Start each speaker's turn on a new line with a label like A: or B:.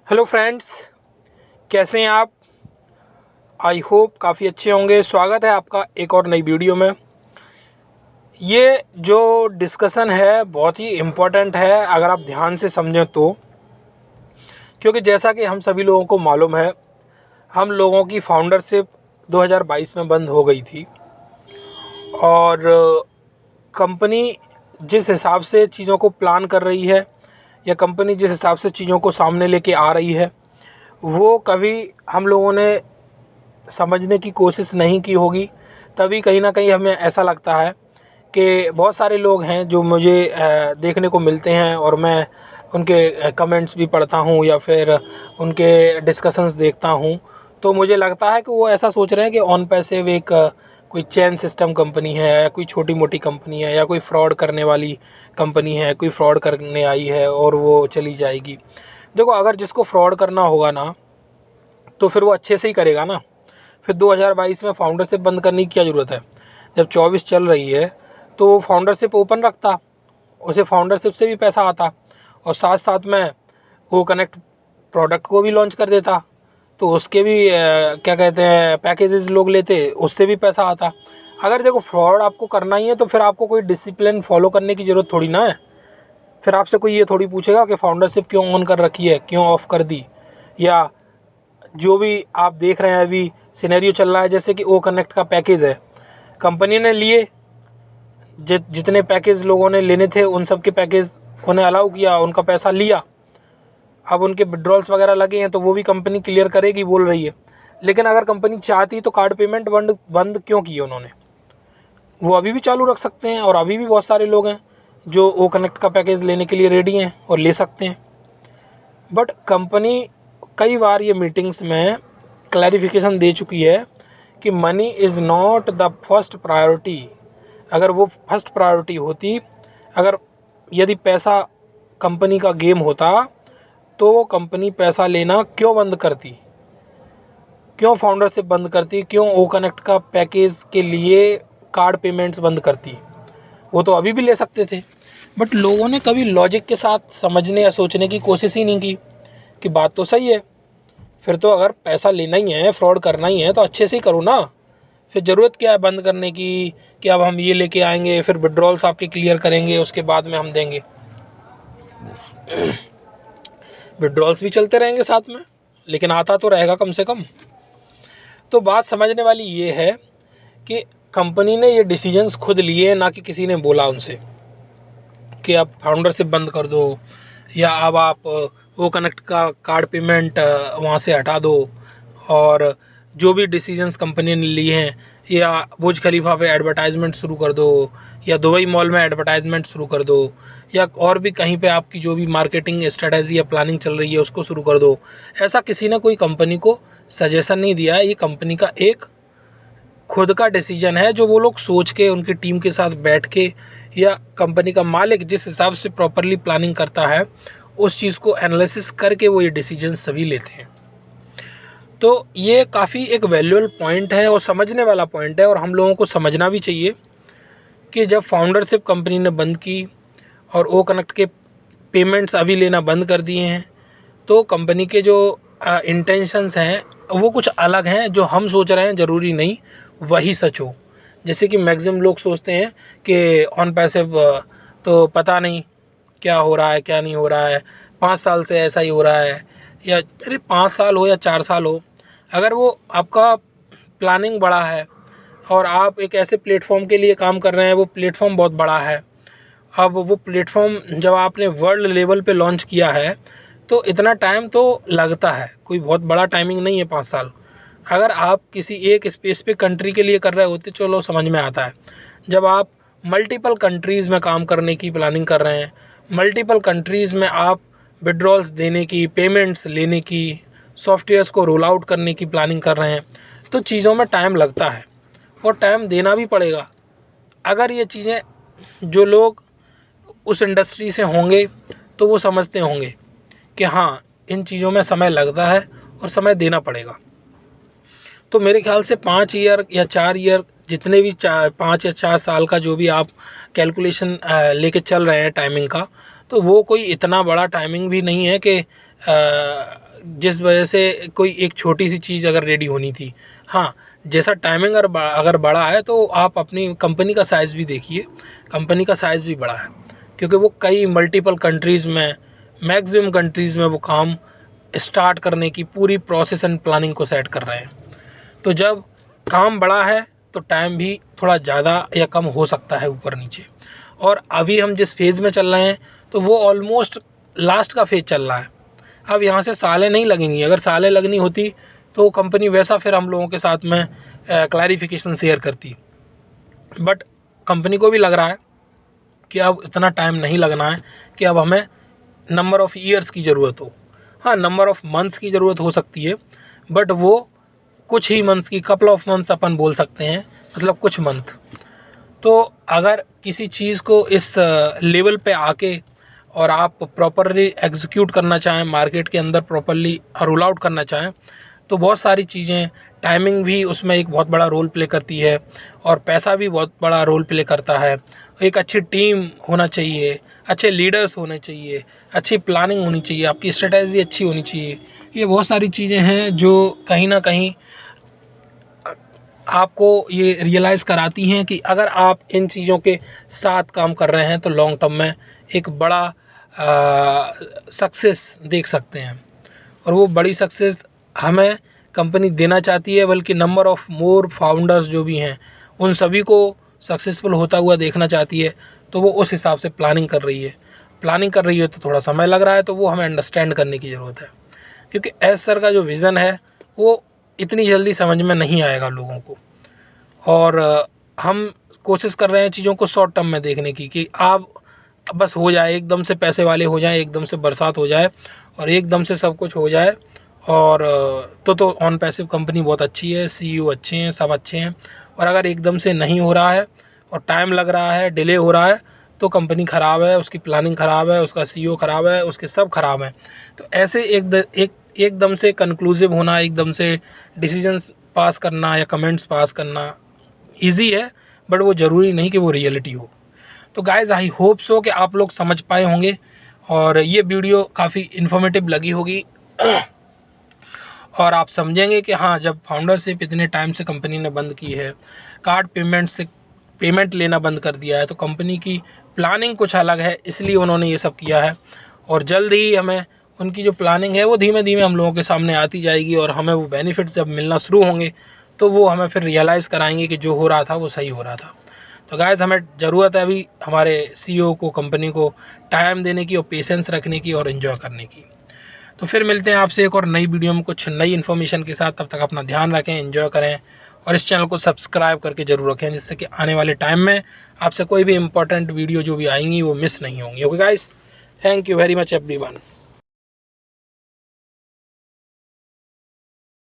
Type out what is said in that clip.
A: Hello friends, कैसे हैं आप? आई होप काफ़ी अच्छे होंगे। स्वागत है आपका एक और नई वीडियो में। ये जो डिस्कशन है बहुत ही इम्पोर्टेंट है अगर आप ध्यान से समझें तो, क्योंकि जैसा कि हम सभी लोगों को मालूम है, हम लोगों की फाउंडरशिप 2022 में बंद हो गई थी और कंपनी जिस हिसाब से चीज़ों को प्लान कर रही है या कंपनी जिस हिसाब से चीज़ों को सामने लेके आ रही है, वो कभी हम लोगों ने समझने की कोशिश नहीं की होगी। तभी कहीं ना कहीं हमें ऐसा लगता है कि बहुत सारे लोग हैं जो मुझे देखने को मिलते हैं और मैं उनके कमेंट्स भी पढ़ता हूँ या फिर उनके डिस्कशंस देखता हूँ, तो मुझे लगता है कि वो ऐसा सोच रहे हैं कि ऑन पैसिव एक कोई चेन सिस्टम कंपनी है या कोई छोटी मोटी कंपनी है या कोई फ्रॉड करने वाली कंपनी है, कोई फ्रॉड करने आई है और वो चली जाएगी। देखो, अगर जिसको फ्रॉड करना होगा ना तो फिर वो अच्छे से ही करेगा ना। फिर 2022 में फाउंडरशिप बंद करने की क्या ज़रूरत है? जब 24 चल रही है तो वो फाउंडरशिप ओपन रखता, उसे फाउंडरशिप से भी पैसा आता और साथ साथ में वो कनेक्ट प्रोडक्ट को भी लॉन्च कर देता, तो उसके भी क्या कहते हैं पैकेजेस लोग लेते, उससे भी पैसा आता। अगर देखो फ्रॉड आपको करना ही है तो फिर आपको कोई डिसिप्लिन फॉलो करने की ज़रूरत थोड़ी ना है। फिर आपसे कोई ये थोड़ी पूछेगा कि फाउंडरशिप क्यों ऑन कर रखी है, क्यों ऑफ़ कर दी, या जो भी आप देख रहे हैं अभी सिनेरियो चल रहा है जैसे कि ओ कनेक्ट का पैकेज है, कंपनी ने लिए, जितने पैकेज लोगों ने लेने थे उन सब के पैकेज उन्हें अलाउ किया, उनका पैसा लिया। अब उनके विड्रॉल्स वगैरह लगे हैं तो वो भी कंपनी क्लियर करेगी बोल रही है। लेकिन अगर कंपनी चाहती तो कार्ड पेमेंट बंद क्यों किए उन्होंने? वो अभी भी चालू रख सकते हैं और अभी भी बहुत सारे लोग हैं जो ओ कनेक्ट का पैकेज लेने के लिए रेडी हैं और ले सकते हैं। बट कंपनी कई बार ये मीटिंग्स में क्लैरिफिकेशन दे चुकी है कि money is not the first priority. अगर वो फर्स्ट प्रायोरिटी होती, अगर यदि पैसा कंपनी का गेम होता तो वो कंपनी पैसा लेना क्यों बंद करती, क्यों फाउंडरशिप बंद करती, क्यों ओ कनेक्ट का पैकेज के लिए कार्ड पेमेंट्स बंद करती? वो तो अभी भी ले सकते थे। बट लोगों ने कभी लॉजिक के साथ समझने या सोचने की कोशिश ही नहीं की कि बात तो सही है। फिर तो अगर पैसा लेना ही है, फ्रॉड करना ही है तो अच्छे से ही करो ना। फिर ज़रूरत क्या है बंद करने की कि अब हम ये लेके आएंगे, फिर विड्रॉल्स आपके क्लियर करेंगे, उसके बाद में हम देंगे। विड्रॉल्स भी चलते रहेंगे साथ में, लेकिन आता तो रहेगा कम से कम। तो बात समझने वाली ये है कि कंपनी ने ये डिसीजंस खुद लिए, ना कि किसी ने बोला उनसे कि आप फाउंडरशिप बंद कर दो या अब आप वो कनेक्ट का कार्ड पेमेंट वहाँ से हटा दो। और जो भी डिसीजंस कंपनी ने लिए हैं, या बुर्ज खलीफा पे एडवर्टाइजमेंट शुरू कर दो, या दुबई मॉल में एडवर्टाइजमेंट शुरू कर दो, या और भी कहीं पे आपकी जो भी मार्केटिंग स्ट्रेटजी या प्लानिंग चल रही है उसको शुरू कर दो। ऐसा किसी ने कोई कंपनी को सजेशन नहीं दिया है। ये कंपनी का एक खुद का डिसीजन है जो वो लोग सोच के उनकी टीम के साथ बैठ के, या कंपनी का मालिक जिस हिसाब से प्रॉपरली प्लानिंग करता है उस चीज़ को एनालिसिस करके वो ये डिसीजन सभी लेते हैं। तो ये काफ़ी एक वैल्यूएबल पॉइंट है और समझने वाला पॉइंट है, और हम लोगों को समझना भी चाहिए कि जब फाउंडरशिप कंपनी ने बंद की और ओ कनेक्ट के पेमेंट्स अभी लेना बंद कर दिए हैं, तो कंपनी के जो इंटेंशंस हैं वो कुछ अलग हैं। जो हम सोच रहे हैं ज़रूरी नहीं वही सच हो। जैसे कि मैक्सिमम लोग सोचते हैं कि ऑन पैसिव तो पता नहीं क्या हो रहा है क्या नहीं हो रहा है, 5 साल से ऐसा ही हो रहा है, या अरे 5 साल हो या 4 साल हो, अगर वो आपका प्लानिंग बड़ा है और आप एक ऐसे प्लेटफॉर्म के लिए काम कर रहे हैं, वो प्लेटफॉर्म बहुत बड़ा है। अब वो प्लेटफॉर्म जब आपने वर्ल्ड लेवल पे लॉन्च किया है तो इतना टाइम तो लगता है, कोई बहुत बड़ा टाइमिंग नहीं है 5 साल। अगर आप किसी एक स्पेसिफिक कंट्री के लिए कर रहे होते चलो समझ में आता है। जब आप मल्टीपल कंट्रीज़ में काम करने की प्लानिंग कर रहे हैं, मल्टीपल कंट्रीज़ में आप विड्रॉल्स देने की, पेमेंट्स लेने की, सॉफ्टवेयर्स को रोल आउट करने की प्लानिंग कर रहे हैं, तो चीज़ों में टाइम लगता है और टाइम देना भी पड़ेगा। अगर ये चीज़ें जो लोग उस इंडस्ट्री से होंगे तो वो समझते होंगे कि हाँ, इन चीज़ों में समय लगता है और समय देना पड़ेगा। तो मेरे ख्याल से 5 ईयर या 4 ईयर, जितने भी 5 या 4 साल का जो भी आप कैलकुलेशन लेके चल रहे हैं टाइमिंग का, तो वो कोई इतना बड़ा टाइमिंग भी नहीं है कि जिस वजह से कोई एक छोटी सी चीज़ अगर रेडी होनी थी, हाँ जैसा टाइमिंग अगर बड़ा है तो आप अपनी कंपनी का साइज़ भी देखिए, कंपनी का साइज़ भी बड़ा है क्योंकि वो कई मल्टीपल कंट्रीज़ में, मैक्सिमम कंट्रीज़ में वो काम स्टार्ट करने की पूरी प्रोसेस एंड प्लानिंग को सेट कर रहे हैं। तो जब काम बड़ा है तो टाइम भी थोड़ा ज़्यादा या कम हो सकता है ऊपर नीचे। और अभी हम जिस फेज़ में चल रहे हैं तो वो ऑलमोस्ट लास्ट का फेज़ चल रहा है। अब यहाँ से सालें नहीं लगेंगी, अगर सालें लगनी होती तो कंपनी वैसा फिर हम लोगों के साथ में क्लैरिफिकेशन शेयर करती। बट कंपनी को भी लग रहा है कि अब इतना टाइम नहीं लगना है कि अब हमें नंबर ऑफ़ ईयर्स की ज़रूरत हो। हाँ, नंबर ऑफ़ मंथ्स की ज़रूरत हो सकती है, बट वो कुछ ही मंथ्स की, कपल ऑफ मंथ्स अपन बोल सकते हैं, मतलब कुछ मंथ। तो अगर किसी चीज़ को इस लेवल पे आके और आप प्रॉपरली एग्जीक्यूट करना चाहें, मार्केट के अंदर प्रॉपरली रोल आउट करना चाहें, तो बहुत सारी चीज़ें, टाइमिंग भी उसमें एक बहुत बड़ा रोल प्ले करती है और पैसा भी बहुत बड़ा रोल प्ले करता है। एक अच्छी टीम होना चाहिए, अच्छे लीडर्स होने चाहिए, अच्छी प्लानिंग होनी चाहिए, आपकी स्ट्रेटजी अच्छी होनी चाहिए। ये बहुत सारी चीज़ें हैं जो कहीं ना कहीं आपको ये रियलाइज़ कराती हैं कि अगर आप इन चीज़ों के साथ काम कर रहे हैं तो लॉन्ग टर्म में एक बड़ा सक्सेस देख सकते हैं। और वो बड़ी सक्सेस हमें कंपनी देना चाहती है, बल्कि नंबर ऑफ़ मोर फाउंडर्स जो भी हैं उन सभी को सक्सेसफुल होता हुआ देखना चाहती है। तो वो उस हिसाब से प्लानिंग कर रही है तो थोड़ा समय लग रहा है, तो वो हमें अंडरस्टैंड करने की ज़रूरत है क्योंकि एस सर का जो विज़न है वो इतनी जल्दी समझ में नहीं आएगा लोगों को। और हम कोशिश कर रहे हैं चीज़ों को शॉर्ट टर्म में देखने की कि आप बस हो जाए, एकदम से पैसे वाले हो जाएं, एकदम से बरसात हो जाए और एकदम से सब कुछ हो जाए। और तो ऑन पैसिव कंपनी बहुत अच्छी है, सीईओ अच्छे हैं, सब अच्छे हैं। और अगर एकदम से नहीं हो रहा है और टाइम लग रहा है, डिले हो रहा है, तो कंपनी ख़राब है, उसकी प्लानिंग ख़राब है, उसका सीईओ ख़राब है, उसके सब ख़राब हैं। तो ऐसे एकदम से कंक्लूसिव होना, एकदम से डिसीजंस पास करना या कमेंट्स पास करना ईजी है, बट वो ज़रूरी नहीं कि वो रियलिटी हो। तो गाइज़, आई होप सो कि आप लोग समझ पाए होंगे और ये वीडियो काफ़ी इन्फॉर्मेटिव लगी होगी और आप समझेंगे कि हाँ, जब फाउंडरशिप इतने टाइम से कंपनी ने बंद की है, कार्ड पेमेंट से पेमेंट लेना बंद कर दिया है, तो कंपनी की प्लानिंग कुछ अलग है, इसलिए उन्होंने ये सब किया है। और जल्द ही हमें उनकी जो प्लानिंग है वो धीमे धीमे हम लोगों के सामने आती जाएगी और हमें वो बेनिफिट्स जब मिलना शुरू होंगे तो वो हमें फिर रियलाइज़ कराएंगे कि जो हो रहा था वो सही हो रहा था। तो गाइस, हमें ज़रूरत है अभी हमारे सीईओ को, कंपनी को टाइम देने की और पेशेंस रखने की और एंजॉय करने की। तो फिर मिलते हैं आपसे एक और नई वीडियो में कुछ नई इन्फॉर्मेशन के साथ। तब तक अपना ध्यान रखें, एंजॉय करें और इस चैनल को सब्सक्राइब करके ज़रूर रखें, जिससे कि आने वाले टाइम में आपसे कोई भी इंपॉर्टेंट वीडियो जो भी आएंगी वो मिस नहीं होंगी। Okay guys, thank you very much everyone.